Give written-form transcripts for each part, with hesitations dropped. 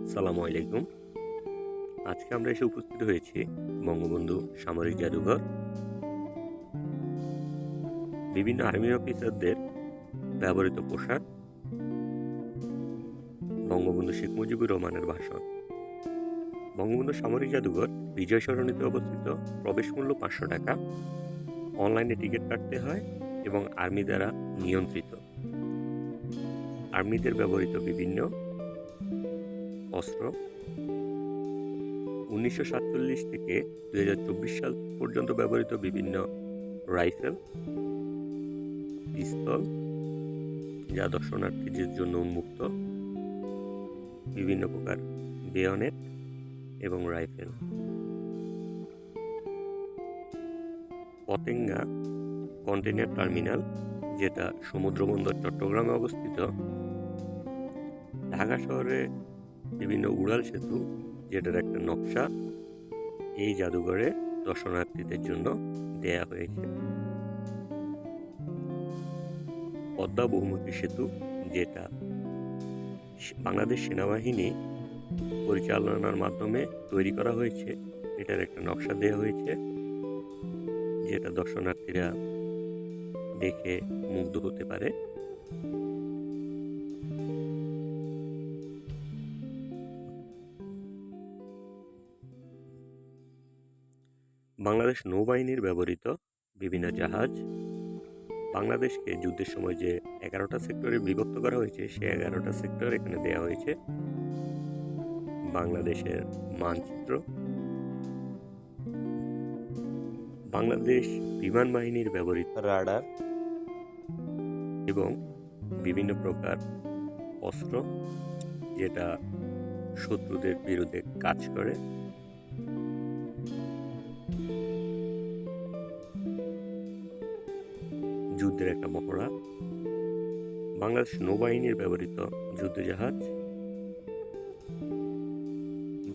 আসসালামু আলাইকুম। আজকে আমরা এসে উপস্থিত হয়েছি বঙ্গবন্ধু সামরিক জাদুঘর। বিভিন্ন আর্মি অফিসারদের ব্যবহৃত পোশাক, বঙ্গবন্ধু শেখ মুজিবুর রহমানের ভাষণ। বঙ্গবন্ধু সামরিক জাদুঘর বিজয় সরণিতে অবস্থিত। প্রবেশ মূল্য ৫০০ টাকা। অনলাইনে টিকিট কাটতে হয় এবং আর্মি দ্বারা নিয়ন্ত্রিত। আর্মিদের ব্যবহৃত বিভিন্ন অস্ত্র ১৯৪৭ থেকে ২০২৪ সাল পর্যন্ত ব্যবহৃত বিভিন্ন রাইফেল, পিস্তল যা দর্শনার্থীদের জন্য উন্মুক্ত, বিভিন্ন প্রকার বেয়নেট এবং রাইফেল। পতেঙ্গা কন্টেইনার টার্মিনাল, যেটা সমুদ্র বন্দর চট্টগ্রামে অবস্থিত। ঢাকা শহরে বিভিন্ন উড়াল সেতু, যেটার একটা নকশা এই জাদুঘরে দর্শনার্থীদের জন্য দেয়া হয়েছে। পদ্মা বহুমুখী সেতু, যেটা বাংলাদেশ সেনাবাহিনী পরিচালনার মাধ্যমে তৈরি করা হয়েছে, এটার একটা নকশা দেওয়া হয়েছে, যেটা দর্শনার্থীরা দেখে মুগ্ধ হতে পারে। বাংলাদেশ নৌবাহিনীর ব্যবহৃত বিভিন্ন জাহাজ। বাংলাদেশকে যুদ্ধের সময় যে 11টা সেক্টরে বিভক্ত করা হয়েছে, সে 11টা সেক্টর এখানে দেওয়া হয়েছে। বাংলাদেশের মানচিত্র, বাংলাদেশ বিমান বাহিনীর ব্যবহৃত রাডার এবং বিভিন্ন প্রকার অস্ত্র, যেটা শত্রুদের বিরুদ্ধে কাজ করে। যুদ্ধের একটা মহড়া, বাংলাদেশ নৌবাহিনীর ব্যবহৃত যুদ্ধজাহাজ,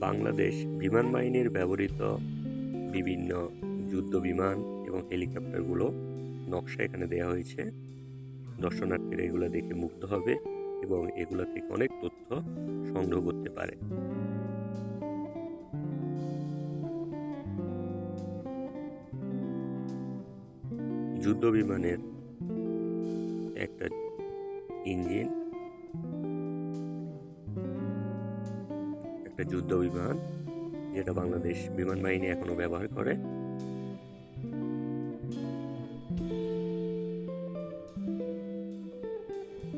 বাংলাদেশ বিমান বাহিনীর ব্যবহৃত বিভিন্ন যুদ্ধ বিমান এবং হেলিকপ্টারগুলো নকশা এখানে দেওয়া হয়েছে। দর্শনার্থীরা এগুলো দেখে মুগ্ধ হবে এবং এগুলো থেকে অনেক তথ্য সংগ্রহ করতে পারে। যুদ্ধ বিমানের একটা ইঞ্জিন, একটা যুদ্ধ বিমান, যেটা বাংলাদেশ বিমান বাহিনী এখনো ব্যবহার করে।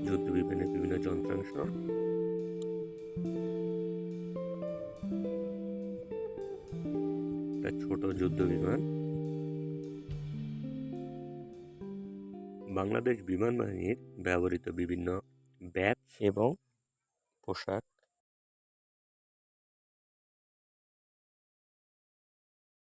যুদ্ধ বিমানের বিভিন্ন যন্ত্রাংশ, একটা ছোট যুদ্ধ বিমান। বাংলাদেশ বিমান বাহিনীর ব্যবহৃত বিভিন্ন ব্যাচ এবং পোশাক।